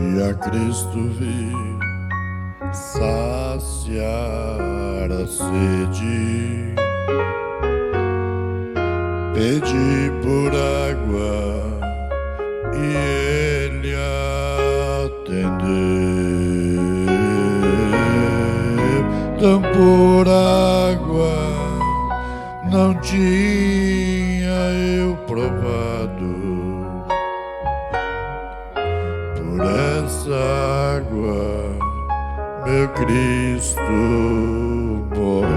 dia Cristo vir saciar a sede, pedi por água e Ele atendeu. Tão por água não tinha eu provado, por essa água meu Cristo morreu.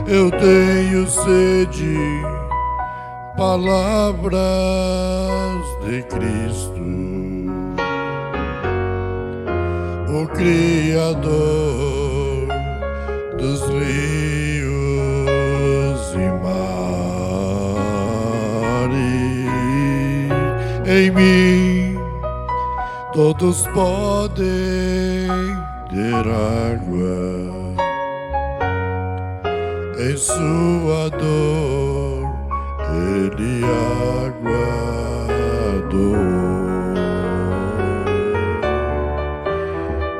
Eu tenho sede, palavras de Cristo, o Criador dos rios e mares. Em mim todos podem ter água, em sua dor Ele aguardou.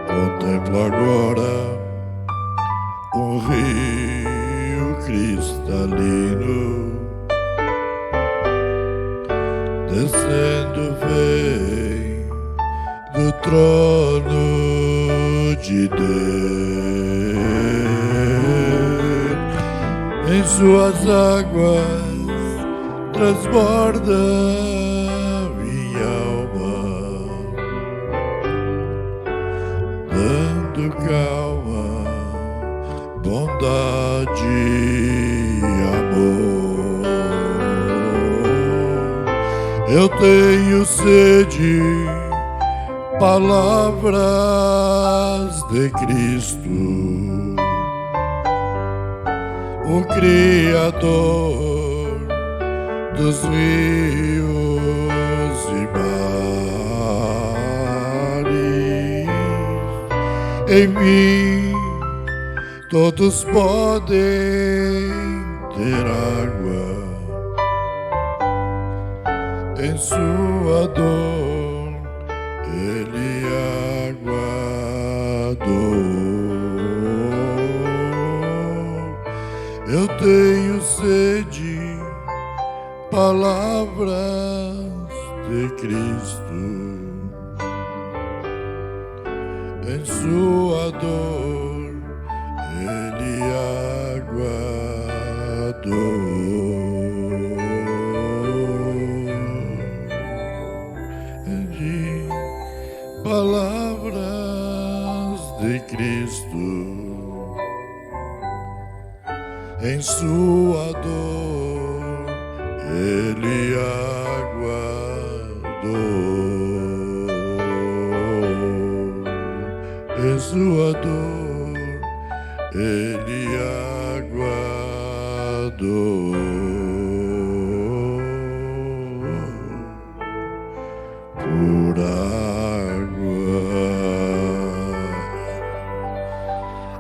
Contemplo agora um rio cristalino, descendo vem do trono de Deus. Em suas águas transborda minha alma, dando calma, bondade e amor. Eu tenho sede, palavras de Cristo, o Criador dos rios e mares. Em mim todos podem ter água, em sua dor Ele aguardou. Eu tenho sede, palavras de Cristo, em sua dor Ele aguardou. Palavras de Cristo, em sua dor Ele aguardou. Em sua dor Ele aguardou. Por água.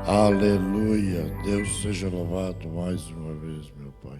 Aleluia, Deus seja louvado mais uma vez, meu Pai.